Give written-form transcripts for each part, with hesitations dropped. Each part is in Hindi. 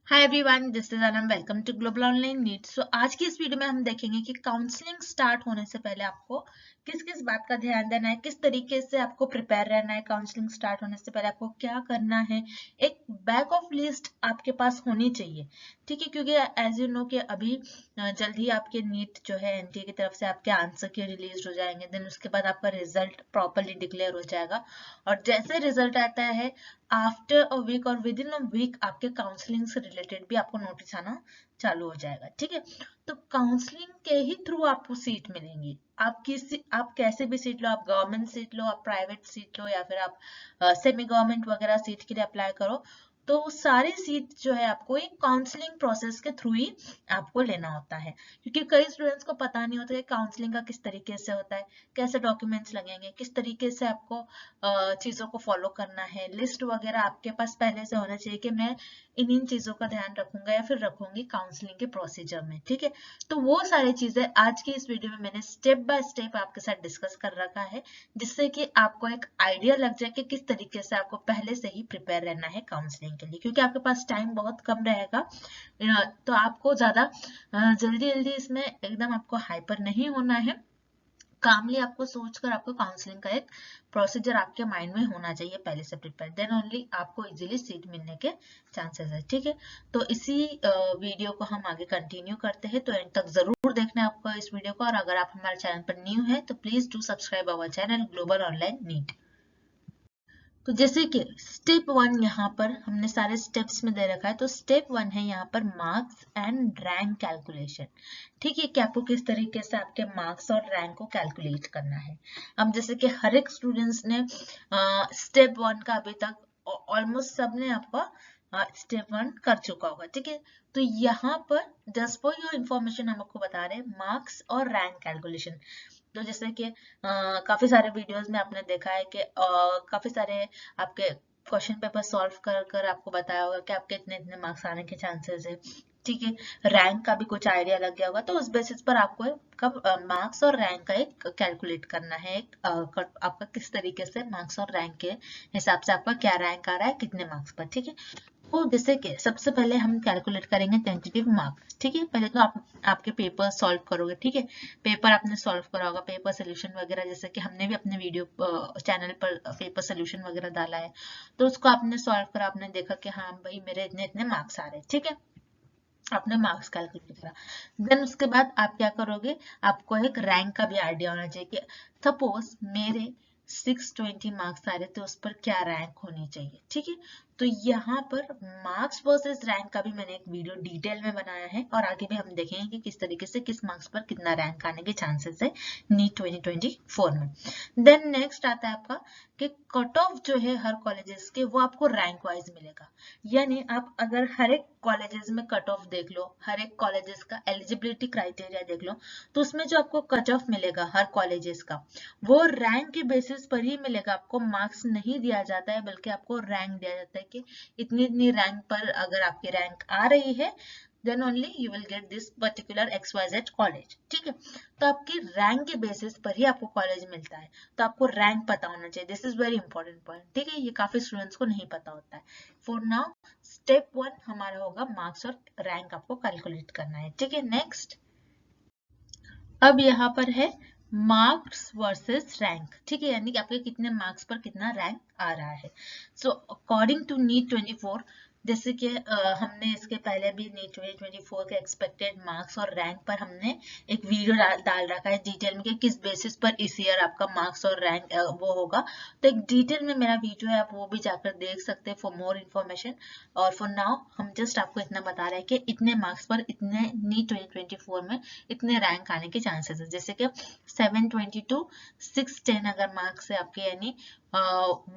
Hi everyone, this is Anam. Welcome to global online NEET. So आज की इस वीडियो में हम देखेंगे कि काउंसलिंग स्टार्ट होने से पहले आपको किस किस बात का ध्यान देना है, किस तरीके से आपको प्रिपेयर रहना है। काउंसलिंग स्टार्ट होने से पहले आपको क्या करना है, एक बैक ऑफ लिस्ट आपके पास होनी चाहिए, ठीक है। क्योंकि एज यू नो कि अभी जल्द ही आपके नीट जो है एनटीए की तरफ से आपके आंसर के रिलीज हो जाएंगे। देन उसके बाद आपका रिजल्ट प्रॉपरली डिक्लेयर हो जाएगा और जैसे रिजल्ट आता है आफ्टर अ वीक और विद इन अ वीक आपके काउंसलिंग से रिलेटेड भी आपको नोटिस आना चालू हो जाएगा, ठीक है। तो काउंसलिंग के ही थ्रू आपको सीट मिलेंगी। आप कैसे भी सीट लो, आप गवर्नमेंट सीट लो, आप प्राइवेट सीट लो, या फिर आप सेमी गवर्नमेंट वगैरह सीट के लिए अप्लाई करो, तो सारी सीट जो है आपको एक काउंसलिंग प्रोसेस के थ्रू ही आपको लेना होता है। क्योंकि कई स्टूडेंट्स को पता नहीं होता कि काउंसलिंग का किस तरीके से होता है, कैसे डॉक्यूमेंट्स लगेंगे, किस तरीके से आपको चीजों को फॉलो करना है। लिस्ट वगैरह आपके पास पहले से होना चाहिए कि मैं इन चीजों का ध्यान रखूंगा या फिर रखूंगी काउंसलिंग के प्रोसीजर में, ठीक है। तो वो सारी चीजें आज की इस वीडियो में मैंने स्टेप बाय स्टेप आपके साथ डिस्कस कर रखा है, जिससे कि आपको एक आइडिया लग जाए कि किस तरीके से आपको पहले से ही प्रिपेयर रहना है काउंसलिंग के लिए। क्योंकि आपके पास टाइम बहुत कम रहेगा, तो आपको ज्यादा जल्दी जल्दी इसमें एकदम आपको हाइपर नहीं होना है। कामली आपको सोचकर आपको काउंसलिंग का एक प्रोसीजर आपके माइंड में होना चाहिए पहले से प्रिपेयर, देन ओनली आपको इजीली सीट मिलने के चांसेस है, ठीक है। तो इसी वीडियो को हम आगे कंटिन्यू करते हैं, तो एंड तक जरूर देखना है आपको इस वीडियो को। और अगर आप हमारे चैनल पर न्यू है तो please do subscribe our channel Global online NEET. तो जैसे कि स्टेप वन यहाँ पर हमने सारे स्टेप्स में दे रखा है, तो स्टेप वन है यहाँ पर मार्क्स एंड रैंक कैलकुलेशन, ठीक है। कि आपको किस तरीके से आपके मार्क्स और रैंक को कैलकुलेट करना है। अब जैसे कि हर एक स्टूडेंट्स ने स्टेप वन का अभी तक ऑलमोस्ट सबने आपका स्टेप वन कर चुका होगा, ठीक है। तो यहाँ पर जस्ट फॉर योर इंफॉर्मेशन हम आपको बता रहे हैं मार्क्स और रैंक कैलकुलेशन। तो जैसे कि काफी सारे वीडियोस में आपने देखा है कि काफी सारे आपके क्वेश्चन पेपर सॉल्व कर कर आपको बताया होगा कि आपके इतने इतने मार्क्स आने के चांसेस है, ठीक है। रैंक का भी कुछ आइडिया लग गया होगा, तो उस बेसिस पर आपको कब मार्क्स और रैंक का एक कैलकुलेट करना है, एक आपका किस तरीके से मार्क्स और रैंक के हिसाब से आपका क्या रैंक आ रहा है कितने मार्क्स पर, ठीक है। तो जैसे कि सबसे पहले हम कैलकुलेट करेंगे टेंटेटिव मार्क्स, ठीक है। पहले तो आपके पेपर सॉल्व करोगे, ठीक है। पेपर आपने सॉल्व करा होगा, पेपर सोल्यूशन वगैरह, जैसे कि हमने भी अपने वीडियो चैनल पर पेपर सोल्यूशन वगैरह डाला है, तो उसको आपने सॉल्व करा, आपने देखा कि हाँ भाई मेरे इतने इतने मार्क्स आ रहे हैं, ठीक है। आपने मार्क्स कैलकुलेट करा। देन उसके बाद आप क्या करोगे, आपको एक रैंक का भी आइडिया होना चाहिए कि सपोज मेरे 620 मार्क्स आ रहे तो उस पर क्या रैंक होनी चाहिए, ठीक है। तो यहाँ पर मार्क्स वर्सेस रैंक का भी मैंने एक वीडियो डिटेल में बनाया है, और आगे भी हम देखेंगे कि किस तरीके से किस मार्क्स पर कितना रैंक आने के चांसेस है नीट 2024 में। देन नेक्स्ट आता है आपका कि कट ऑफ जो है हर कॉलेजेस के, वो आपको रैंक वाइज मिलेगा। यानी आप अगर हर एक कॉलेजेस में कट ऑफ देख लो, हर एक कॉलेजेस का एलिजिबिलिटी क्राइटेरिया देख लो, तो उसमें जो आपको कट ऑफ मिलेगा हर कॉलेजेस का, वो रैंक के बेसिस पर ही मिलेगा। आपको मार्क्स नहीं दिया जाता है, बल्कि आपको रैंक दिया जाता है कि इतनी इतनी रैंक पर अगर आपकी रैंक आ रही है then only you will get this particular XYZ college, ठीक है। तो आपकी रैंक के बेसिस पर ही आपको कॉलेज मिलता है, तो आपको रैंक पता होना चाहिए। This is very important point, ठीक है। ये काफी स्टूडेंट्स को नहीं पता होता है। फॉर नाउ स्टेप वन हमारा होगा मार्क्स और रैंक आपको कैलकुलेट करना है, ठीक है। नेक्स्ट, अब यहाँ पर है मार्क्स वर्सेस रैंक, ठीक है। यानी कि आपके कितने मार्क्स पर कितना रैंक आ रहा है। सो अकॉर्डिंग टू नीट 24, जैसे कि हमने इसके पहले भी नीट 2024 के एक्सपेक्टेड मार्क्स और रैंक पर हमने एक वीडियो डाल रखा है डिटेल में कि किस बेसिस पर इस ईयर आपका मार्क्स और रैंक वो होगा। तो एक डिटेल में मेरा वीडियो है, आप वो भी जाकर देख सकते हैं फॉर मोर इन्फॉर्मेशन। और फॉर नाउ हम जस्ट आपको इतना बता रहे हैं कि इतने मार्क्स पर इतने नीट 2024 में इतने रैंक आने के चांसेस है। जैसे कि 722 610 अगर मार्क्स है आपके, यानी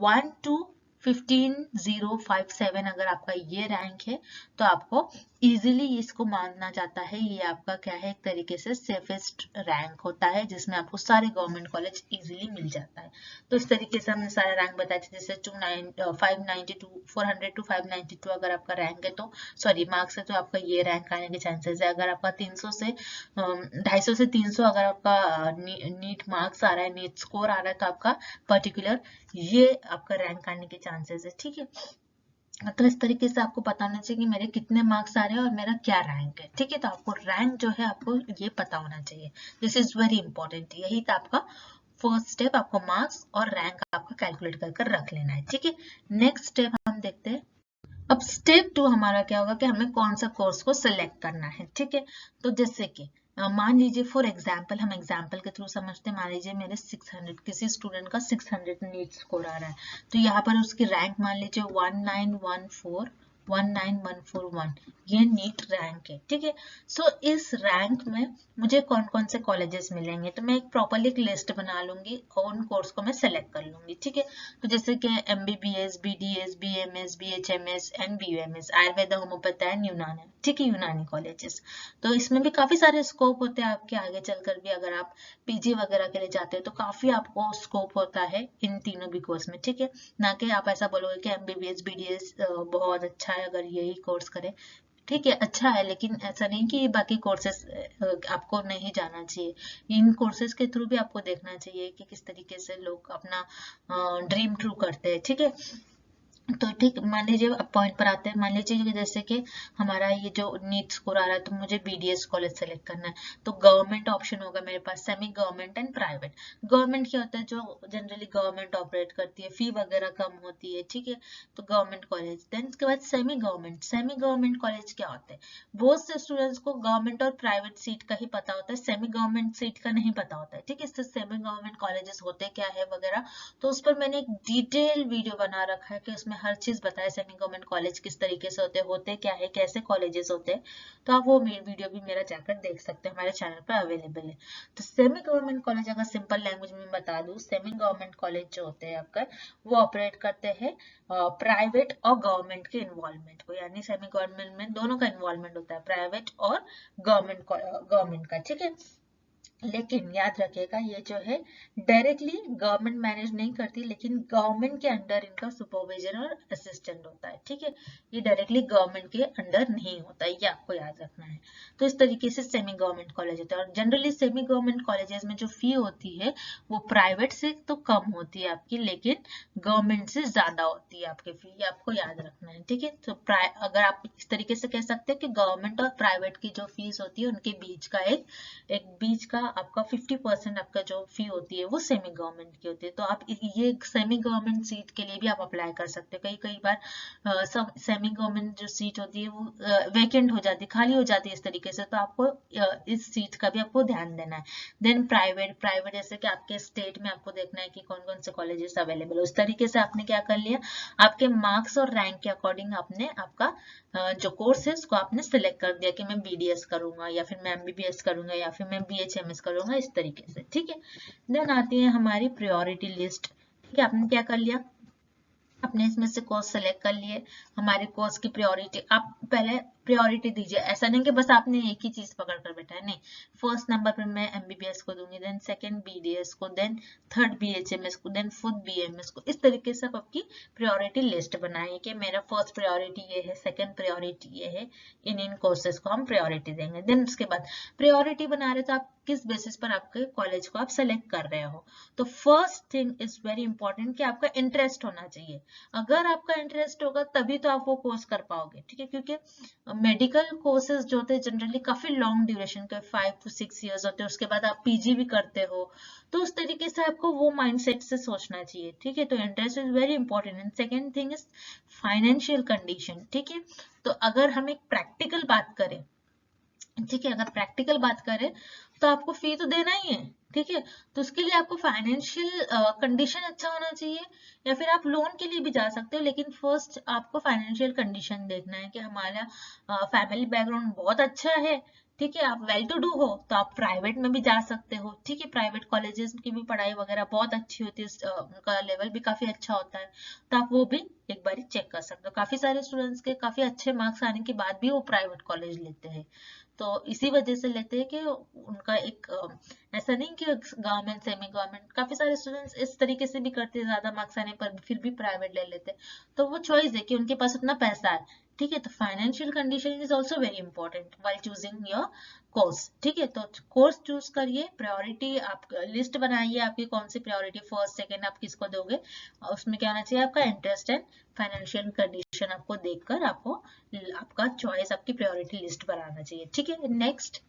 1 to 15057 अगर आपका ये रैंक है, तो आपको इजीली इसको मानना जाता है ये आपका क्या है, एक तरीके से सेफेस्ट रैंक होता है, जिसमें आपको सारे गवर्नमेंट कॉलेज इजीली मिल जाता है। तो इस तरीके से हमने सारे रैंक बताए थे, जैसे 592 400 to 592 अगर आपका रैंक है तो सॉरी मार्क्स है, तो आपका ये रैंक आने के चांसेस है। अगर आपका 300 से 250 से 300 अगर आपका नीट मार्क्स आ रहा है, नीट स्कोर आ रहा है, तो आपका पर्टिकुलर ये आपका रैंक आने के चांसेस है, ठीक है। तो इस तरीके से आपको पता होना चाहिए कि मेरे कितने मार्क्स आ रहे हैं और मेरा क्या रैंक है, ठीक है। तो आपको रैंक जो है आपको ये पता होना चाहिए। This is very important. यही था आपका फर्स्ट स्टेप, आपको मार्क्स और रैंक आपका कैलकुलेट कर कर रख लेना है, ठीक है। नेक्स्ट स्टेप हम देखते हैं। अब स्टेप 2 हमारा क्या होगा कि हमें कौन सा कोर्स को सिलेक्ट करना है, ठीक है। तो जैसे कि मान लीजिए फॉर एग्जाम्पल, हम एग्जाम्पल के थ्रू समझते हैं। मान लीजिए मेरे 600, किसी स्टूडेंट का 600 नीट स्कोर आ रहा है, तो यहाँ पर उसकी रैंक मान लीजिए 19141 ये नीट रैंक है, ठीक है। सो इस रैंक में मुझे कौन कौन से कॉलेजेस मिलेंगे, तो मैं एक प्रॉपरली एक लिस्ट बना लूंगी और उन कोर्स को मैं सेलेक्ट कर लूंगी, ठीक है। तो जैसे कि MBBS, BDS, BMS, BHMS and BUMS, Ayurveda, homeopathy and यूनानी, ठीक है, यूनानी कॉलेजेस। तो इसमें भी काफी सारे स्कोप होते हैं आपके आगे चलकर भी, अगर आप PG वगैरह के लिए जाते हैं तो काफी आपको स्कोप होता है इन तीनों भी कोर्स में, ठीक है। ना कि आप ऐसा बोलोगे कि MBBS, BDS बहुत अच्छा है अगर यही कोर्स करे, ठीक है, अच्छा है, लेकिन ऐसा नहीं कि बाकी कोर्सेस आपको नहीं जाना चाहिए। इन कोर्सेज के थ्रू भी आपको देखना चाहिए कि किस तरीके से लोग अपना ड्रीम ट्रू करते हैं, ठीक है। तो ठीक, मान लीजिए अब पॉइंट पर आते हैं। मान लीजिए कि जैसे कि हमारा ये जो नीट स्कोर आ रहा है तो मुझे BDS कॉलेज सेलेक्ट करना है, तो गवर्नमेंट ऑप्शन होगा मेरे पास, semi government and private. Government क्या होता है, जो जनरली गवर्नमेंट ऑपरेट करती है, फी वगैरह कम होती है, ठीक है, तो गवर्नमेंट कॉलेज। देन उसके बाद semi government. Semi government college क्या होते हैं, बहुत से स्टूडेंट्स को गवर्नमेंट और प्राइवेट सीट का ही पता होता है, सेमी गवर्नमेंट सीट का नहीं पता होता है, ठीक है। इससे सेमी गवर्नमेंट कॉलेजेस होते क्या है वगैरह, तो उस पर मैंने एक डिटेल वीडियो बना रखा है कि उसमें हर चीज बताया, सेमी गवर्नमेंट कॉलेज किस तरीके से होते क्या है, कैसे कॉलेजेस होते हैं। तो आप वो वीडियो भी मेरा जाकर देख सकते हैं, हमारे चैनल पर अवेलेबल है। तो सेमी गवर्नमेंट कॉलेज, अगर सिंपल लैंग्वेज में बता दूं, सेमी गवर्नमेंट कॉलेज जो होते हैं आपका, वो ऑपरेट करते हैं प्राइवेट और गवर्नमेंट के इन्वॉल्वमेंट को, यानी सेमी गवर्नमेंट में दोनों का इन्वॉल्वमेंट होता है, प्राइवेट और गवर्नमेंट का, ठीक है। लेकिन याद रखिएगा, ये जो है डायरेक्टली गवर्नमेंट मैनेज नहीं करती, लेकिन गवर्नमेंट के अंडर इनका सुपरविजन और असिस्टेंट होता है, ठीक है। ये डायरेक्टली गवर्नमेंट के अंडर नहीं होता, ये आपको याद रखना है। तो इस तरीके से सेमी गवर्नमेंट कॉलेज होता है, और जनरली सेमी गवर्नमेंट कॉलेजेस में जो फी होती है वो प्राइवेट से तो कम होती है आपकी, लेकिन गवर्नमेंट से ज्यादा होती है आपकी फी, ये आपको याद रखना है, ठीक है। तो अगर आप इस तरीके से कह सकते हैं कि गवर्नमेंट और प्राइवेट की जो फीस होती है उनके बीच का एक बीच का आपका 50% आपका जो फी होती है वो सेमी गवर्नमेंट की होती है। तो आप ये सेमी गवर्नमेंट सीट के लिए भी आप अप्लाई कर सकते हैं। कई कई बार सब सेमी गवर्नमेंट जो सीट होती है वो वैकेंट हो जाती है, खाली हो जाती है इस तरीके से, तो आपको इस सीट का भी आपको ध्यान देना है। देन प्राइवेट, जैसे कि आपके स्टेट में आपको देखना है कि कौन कौन से कॉलेजेस अवेलेबल है, उस तरीके से आपने क्या कर लिया, आपके मार्क्स और रैंक के अकॉर्डिंग आपने आपका जो कोर्स है उसको आपने सिलेक्ट कर दिया कि मैं BDS करूंगा, या फिर मैं MBBS करूंगा, या फिर मैं BHMS करूंगा, इस तरीके से, ठीक है। देन आती है हमारी प्रायोरिटी लिस्ट, ठीक है। आपने क्या कर लिया, अपने इसमें से कोर्स सेलेक्ट कर लिए, हमारे कोर्स की प्रायोरिटी, आप पहले प्रायोरिटी दीजिए, ऐसा नहीं कि बस आपने एक ही चीज पकड़ कर बैठा है, नहीं। फर्स्ट नंबर पर मैं MBBS को दूंगी, देन सेकंड BDS को, देन थर्ड BHMS को, देन फोर्थ BMS को। इस तरीके से आप आपकी प्रायोरिटी लिस्ट बनाइए कि मेरा फर्स्ट प्रायोरिटी ये है, सेकंड प्रायोरिटी ये है, इन कोर्सेज को हम प्रायोरिटी देंगे। देन उसके बाद प्रायोरिटी बना रहे तो आप किस बेसिस पर आपके कॉलेज को आप सेलेक्ट कर रहे हो, तो first thing is very important कि आपका इंटरेस्ट होना चाहिए। अगर आपका इंटरेस्ट होगा तभी तो आप वो कोर्स कर पाओगे, ठीक है। क्योंकि मेडिकल कोर्सेज जो होते हैं जनरली काफी लॉन्ग ड्यूरेशन के 5 to 6 years होते हैं, उसके बाद आप PG भी करते हो, तो उस तरीके से आपको वो माइंडसेट से सोचना चाहिए, ठीक है। तो interest is very important. And second thing is financial condition, ठीक है। तो अगर हम एक प्रैक्टिकल बात करें, ठीक है, अगर प्रैक्टिकल बात करें तो आपको फी तो देना ही है, ठीक है। तो उसके लिए आपको फाइनेंशियल कंडीशन अच्छा होना चाहिए, या फिर आप लोन के लिए भी जा सकते हो, लेकिन फर्स्ट आपको फाइनेंशियल कंडीशन देखना है कि हमारा फैमिली बैकग्राउंड बहुत अच्छा है, ठीक है, आप वेल टू डू हो, तो आप प्राइवेट में भी जा सकते हो, ठीक है। प्राइवेट कॉलेजेस की भी पढ़ाई वगैरह बहुत अच्छी होती है, उनका लेवल भी काफी अच्छा होता है, तो आप वो भी एक बार चेक कर सकते हो। काफी सारे स्टूडेंट्स के काफी अच्छे मार्क्स आने के बाद भी वो प्राइवेट कॉलेज लेते हैं, तो इसी वजह से लेते हैं कि उनका एक ऐसा नहीं कि गवर्नमेंट सेमी गवर्नमेंट, काफी सारे स्टूडेंट्स इस तरीके से भी करते हैं, ज्यादा मार्क्स आने पर फिर भी प्राइवेट ले लेते हैं। तो वो चॉइस है कि उनके पास उतना पैसा है, ठीक है। तो financial condition is also very important while choosing your course, ठीक है। तो कोर्स चूज करिए, प्रायोरिटी आप लिस्ट बनाइए, आपकी कौन सी प्रायोरिटी फर्स्ट सेकंड आप किसको दोगे, उसमें क्या होना चाहिए, आपका इंटरेस्ट एंड फाइनेंशियल कंडीशन आपको देखकर आपको आपका चॉइस, आपकी प्रायोरिटी लिस्ट बनाना चाहिए, ठीक है। नेक्स्ट,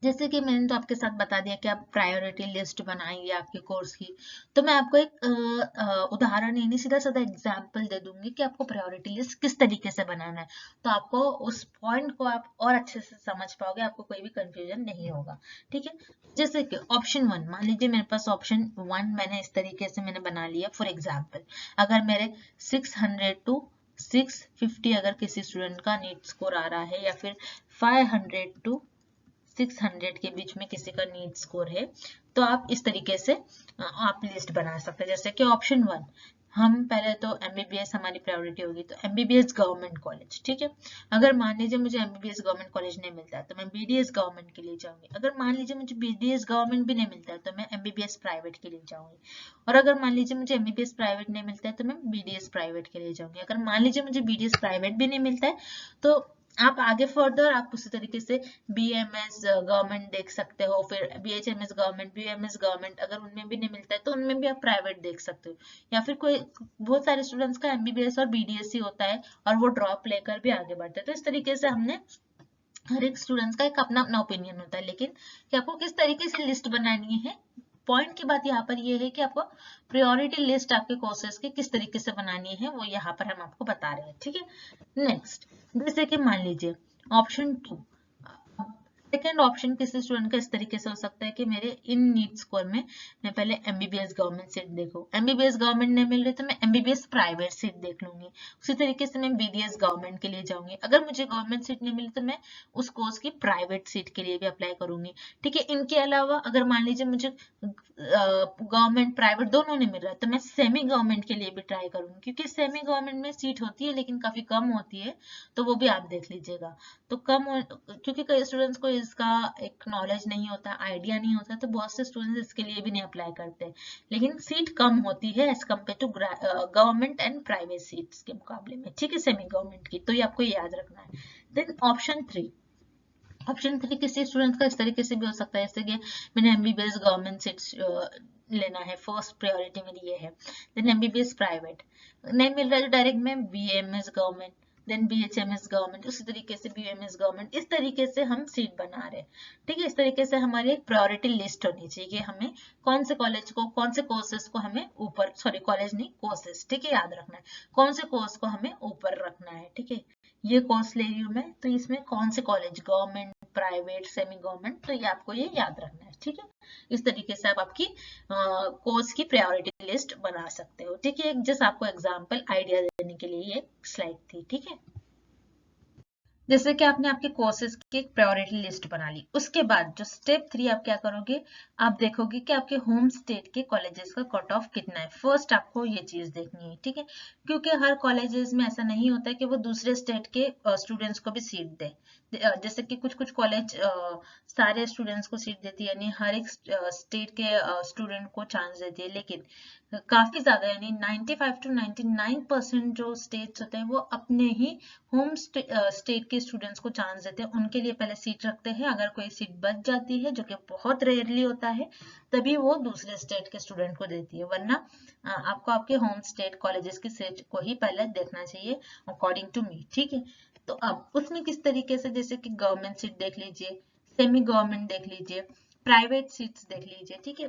जैसे कि मैंने तो आपके साथ बता दिया कि आप प्रायोरिटी लिस्ट बनाइए आपके कोर्स की, तो मैं आपको एक उदाहरण यानी सीधा साधा एग्जाम्पल दे दूंगी कि आपको प्रायोरिटी लिस्ट किस तरीके से बनाना है, तो आपको उस पॉइंट को आप और अच्छे से समझ पाओगे, आपको कोई भी कंफ्यूजन नहीं होगा, ठीक है। जैसे कि ऑप्शन 1, मान लीजिए मेरे पास ऑप्शन 1 मैंने इस तरीके से मैंने बना लिया। फॉर एग्जाम्पल, अगर मेरे 600 to 650 अगर किसी स्टूडेंट का नीट स्कोर आ रहा है, या फिर 500 to 600 के बीच में किसी का नीट स्कोर है, तो आप इस तरीके से आप लिस्ट बना सकते हैं। जैसे कि ऑप्शन 1, हम पहले तो एमबीबीएस हमारी प्रायोरिटी होगी, तो एमबीबीएस गवर्नमेंट कॉलेज, ठीक है। अगर मान लीजिए मुझे एमबीबीएस गवर्नमेंट कॉलेज नहीं मिलता है, तो मैं बीडीएस गवर्नमेंट के लिए जाऊंगी। अगर मान लीजिए मुझे बीडीएस गवर्नमेंट भी नहीं मिलता है, तो मैं एमबीबीएस प्राइवेट के लिए जाऊंगी। और अगर मान लीजिए मुझे एमबीबीएस प्राइवेट नहीं मिलता है, तो मैं बीडीएस प्राइवेट के लिए जाऊंगी। अगर मान लीजिए मुझे बीडीएस प्राइवेट भी नहीं मिलता है, तो आप आगे फर्दर आप उसी तरीके से बीएमएस गवर्नमेंट देख सकते हो, फिर बीएचएमएस गवर्नमेंट, बीएमएस गवर्नमेंट, अगर उनमें भी नहीं मिलता है तो उनमें भी आप प्राइवेट देख सकते हो। या फिर कोई, बहुत सारे स्टूडेंट्स का एमबीबीएस और बीडीएस ही होता है और वो ड्रॉप लेकर भी आगे बढ़ते हैं। तो इस तरीके से हमने, हर एक स्टूडेंट्स का एक अपना अपना ओपिनियन होता है, लेकिन कि आपको किस तरीके से लिस्ट बनानी है, पॉइंट की बात यहाँ पर ये है कि आपको प्रायोरिटी लिस्ट आपके कोर्सेज की किस तरीके से बनानी है, वो यहाँ पर हम आपको बता रहे हैं, ठीक है। नेक्स्ट, जैसे कि मान लीजिए ऑप्शन 2, सेकेंड ऑप्शन किसी स्टूडेंट का इस तरीके से हो सकता है कि मेरे इन नीट स्कोर में मैं पहले एमबीबीएस गवर्नमेंट सीट देखूं, एमबीबीएस गवर्नमेंट नहीं मिल रही तो मैं एमबीबीएस प्राइवेट सीट देख लूंगी। उसी तरीके से मैं बीडीएस गवर्नमेंट के लिए जाऊंगी। अगर मुझे गवर्नमेंट सीट नहीं मिली तो मैं उस कोर्स की प्राइवेट सीट के लिए भी अप्लाई करूंगी, ठीक है। इनके अलावा अगर मान लीजिए मुझे गवर्नमेंट प्राइवेट दोनों नहीं मिल रहा है, तो मैं सेमी गवर्नमेंट के लिए भी ट्राई करूंगी, क्योंकि सेमी गवर्नमेंट में सीट होती है लेकिन काफी कम होती है, तो वो भी आप देख लीजिएगा। तो क्योंकि कई स्टूडेंट्स को इसका एक नॉलेज नहीं होता, आइडिया नहीं होता, तो बहुत से स्टूडेंट्स इसके लिए भी नहीं अप्लाई करते, लेकिन सीट कम होती है as compare to government and private seats के मुकाबले में, ठीक है, सेमी गवर्नमेंट की। तो ये आपको याद रखना है। देन ऑप्शन 3 किसी स्टूडेंट का इस तरीके से भी हो सकता है, जैसे कि मैंने एमबीबीएस गवर्नमेंट सीट्स लेना है, फर्स्ट प्रायोरिटी मेरी ये है। देन एमबीबीएस प्राइवेट नहीं मिल रहा है तो डायरेक्ट मैं BMS government, then BHMS government, उसी तरीके से बीएमएस गवर्नमेंट, इस तरीके से हम सीट बना रहे हैं, ठीक है। इस तरीके से हमारी एक प्रायोरिटी लिस्ट होनी चाहिए कि हमें कौन से कॉलेज को, कौन से कोर्सेज को हमें ऊपर, सॉरी कॉलेज नहीं, कोर्सेज, ठीक है, याद रखना है कौन से कोर्स को हमें ऊपर रखना है, ठीक है। ये कोर्स ले रही हूँ मैं, तो इसमें कौन से college, government, private, semi government, तो ये आपको ये याद रखना है, ठीक है। इस तरीके से आप आपकी कोर्स की प्रायोरिटी लिस्ट बना सकते हो, ठीक है। जस्ट आपको एग्जांपल आइडिया देने के लिए ये स्लाइड थी, ठीक है। जैसे कि आपने आपके कोर्सेज की एक प्रायोरिटी लिस्ट बना ली, उसके बाद जो स्टेप 3 आप क्या करोगे, आप देखोगे कि आपके होम स्टेट के कॉलेजेस का कट ऑफ कितना है। फर्स्ट आपको ये चीज देखनी है, ठीक है, क्योंकि हर कॉलेजेस में ऐसा नहीं होता है कि वो दूसरे स्टेट के स्टूडेंट्स को भी सीट दे। जैसे कि कुछ कुछ कॉलेज सारे स्टूडेंट्स को सीट देती है, यानी हर एक स्टेट के स्टूडेंट को चांस देती है, लेकिन काफी ज्यादा यानी 95 to 99% जो स्टेट्स होते हैं वो अपने ही होम स्टेट के स्टूडेंट्स को चांस देते हैं, उनके लिए पहले सीट रखते हैं। अगर कोई सीट बच जाती है, जो कि बहुत रेयरली होता है, तभी वो दूसरे स्टेट के स्टूडेंट को देती है, वरना आपको आपके होम स्टेट कॉलेजेस की सीट को ही पहले देखना चाहिए अकॉर्डिंग टू मी, ठीक है। तो अब उसमें किस तरीके से, जैसे कि गवर्नमेंट सीट देख लीजिए, सेमी गवर्नमेंट देख लीजिए, प्राइवेट सीट्स देख लीजिए, ठीक है।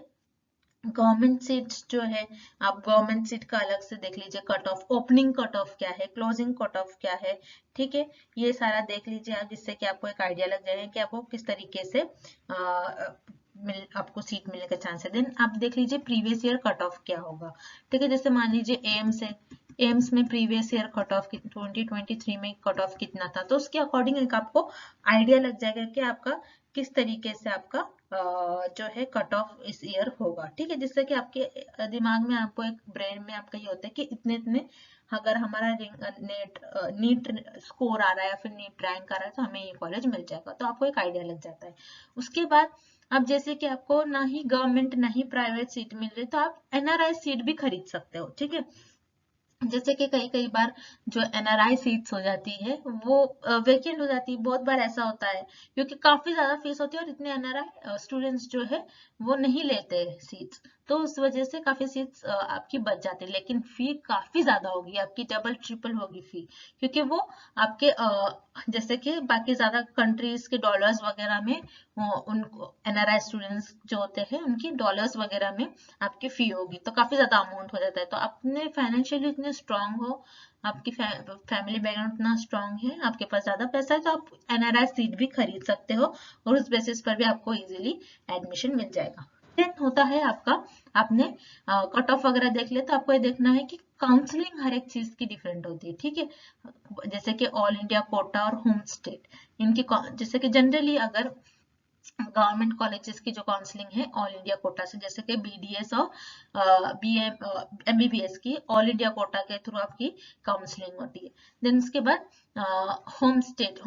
गवर्नमेंट सीट्स जो है, आप गवर्नमेंट सीट का अलग से देख लीजिए, cut off, opening cut off क्या है, क्लोजिंग कट ऑफ क्या है, ठीक है। ये सारा देख लीजिए आप, जिससे कि आपको एक आइडिया लग जाएगा कि आपको किस तरीके से आपको सीट मिलने का चांस है। देन आप देख लीजिए प्रीवियस ईयर कट ऑफ क्या होगा, ठीक है। जैसे मान लीजिए एम्स है, एम्स में प्रीवियस ईयर कट ऑफ 2023 में कट ऑफ कितना था, तो उसके अकॉर्डिंग एक आपको आइडिया लग जाएगा कि आपका किस तरीके से आपका जो है कट ऑफ इस ईयर होगा, ठीक है। जिससे कि आपके दिमाग में, आपको एक ब्रेन में आपका ये होता है कि इतने इतने अगर हमारा नीट स्कोर आ रहा है या फिर नीट रैंक आ रहा है तो हमें ये कॉलेज मिल जाएगा, तो आपको एक आइडिया लग जाता है। उसके बाद अब जैसे कि आपको ना ही गवर्नमेंट ना ही प्राइवेट सीट मिल रही, तो आप एनआरआई सीट भी खरीद सकते हो, ठीक है। जैसे कि कई कई बार जो एनआरआई सीट्स हो जाती है वो वेकेंट हो जाती है। बहुत बार ऐसा होता है क्योंकि काफी ज्यादा फीस होती है और इतने एनआरआई स्टूडेंट्स जो है वो नहीं लेते सीट्स, तो उस वजह से काफी सीट्स आपकी बच जाती है। लेकिन फी काफी ज्यादा होगी आपकी, डबल ट्रिपल होगी फी, क्योंकि वो आपके जैसे कि बाकी ज्यादा कंट्रीज के डॉलर्स वगैरह में उनको एनआरआई स्टूडेंट्स जो होते हैं उनकी डॉलर्स वगैरह में आपकी फी होगी, तो काफी ज्यादा अमाउंट हो जाता है। तो अपने फाइनेंशियली इतने स्ट्रांग हो, आपकी फैमिली बैकग्राउंड इतना स्ट्रांग है, आपके पास ज्यादा पैसा है, तो आप एनआरआई सीट भी खरीद सकते हो और उस बेसिस पर भी आपको इजीली एडमिशन मिल जाएगा। देन होता है आपका, आपने कट ऑफ वगैरह देख लिया, तो आपको ये देखना है कि काउंसलिंग हर एक चीज की डिफरेंट होती है, ठीक है। जैसे कि ऑल इंडिया कोटा और होम स्टेट, इनकी जैसे कि जनरली अगर गवर्नमेंट कॉलेजेस की जो काउंसलिंग है ऑल इंडिया कोटा से, जैसे कि बीडीएस और एमबीबीएस की ऑल इंडिया कोटा के थ्रू आपकी काउंसलिंग होती है। देन उसके बाद होम स्टेट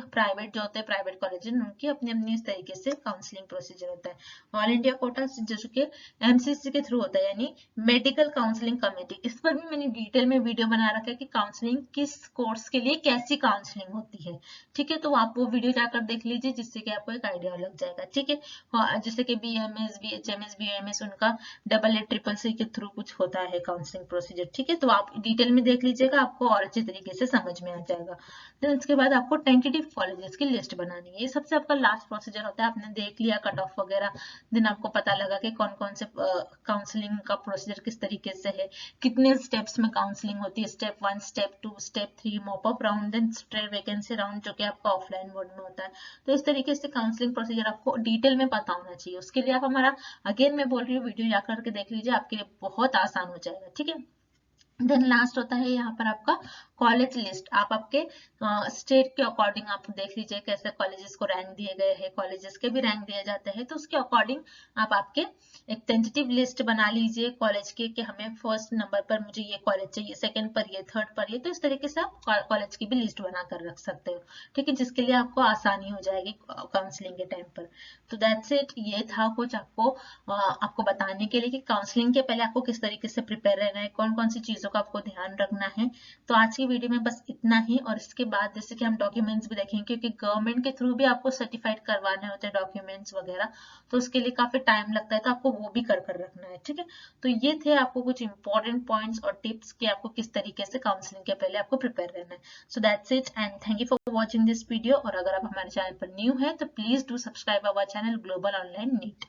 प्राइवेट जो होते हैं, प्राइवेट कॉलेज उनकी अपनी अपनी इस तरीके से काउंसलिंग प्रोसीजर होता है। ऑल इंडिया कोटा जैसे कि एमसीसी के थ्रू होता है, यानी मेडिकल काउंसलिंग कमेटी। इस पर भी मैंने डिटेल में वीडियो बना रखा है कि काउंसलिंग किस कोर्स के लिए कैसी काउंसलिंग होती है, ठीक है। तो आप वो वीडियो जाकर देख लीजिए जिससे कि आपको एक आइडिया लग जाएगा, ठीक है। जैसे कि बीएमएस बीएचएमएस बीएमएस उनका डबल ए ट्रिपल सी के थ्रू कुछ होता है काउंसलिंग प्रोसीजर, ठीक है। तो आप डिटेल में देख लीजिएगा, आपको और अच्छे तरीके से समझ में आ जाएगा। देन उसके बाद आपको टेंटेटिव कॉलेजेस की लिस्ट बनानी है, ये सबसे आपका लास्ट प्रोसीजर होता है। आपने देख लिया कट ऑफ वगैरह, देन आपको पता लगा कि कौन कौन से काउंसलिंग का प्रोसीजर किस तरीके से है, कितने स्टेप्स में काउंसलिंग होती है, step 1 step 2 step 3 mop up round, then straight vacancy round जो कि आपका ऑफलाइन मोड में होता है। तो इस तरीके से काउंसलिंग प्रोसीजर आपको डिटेल में पता होना चाहिए। उसके लिए आप हमारा, अगेन मैं बोल रही हूँ, वीडियो जाकर के देख लीजिए, आपके लिए बहुत आसान हो जाएगा, ठीक है। देन लास्ट होता है यहाँ पर आपका कॉलेज लिस्ट। आप आपके स्टेट के अकॉर्डिंग आप देख लीजिए कैसे कॉलेजेस को रैंक दिए गए हैं, कॉलेजेस के भी रैंक दिए जाते हैं, तो उसके अकॉर्डिंग आप आपके एक टेंटेटिव लिस्ट बना लीजिए कॉलेज के, कि हमें फर्स्ट नंबर पर मुझे ये कॉलेज चाहिए, सेकंड पर ये, थर्ड पर ये। तो इस तरीके से आप कॉलेज की भी लिस्ट बना कर रख सकते हो, ठीक है, जिसके लिए आपको आसानी हो जाएगी काउंसलिंग के टाइम पर। तो दैट्स इट, ये था कुछ आपको बताने के लिए कि काउंसलिंग के पहले आपको किस तरीके से प्रिपेयर रहना है, कौन कौन सी चीजों का आपको ध्यान रखना है। तो आज की वीडियो में बस इतना ही, और इसके बाद जैसे कि हम डॉक्यूमेंट्स भी देखेंगे, क्योंकि गवर्नमेंट के थ्रू भी आपको सर्टिफाइड करवाने होते हैं डॉक्यूमेंट्स वगैरह, तो उसके लिए काफी टाइम लगता है, तो आपको वो भी कर कर रखना है, ठीक है। तो ये थे आपको कुछ इंपॉर्टेंट पॉइंट्स और टिप्स कि आपको किस तरीके से काउंसलिंग के पहले आपको प्रिपेयर रहना है। So that's it and thank you for watching this video. और अगर आप हमारे चैनल पर न्यू है तो please do subscribe our channel Global online NEET.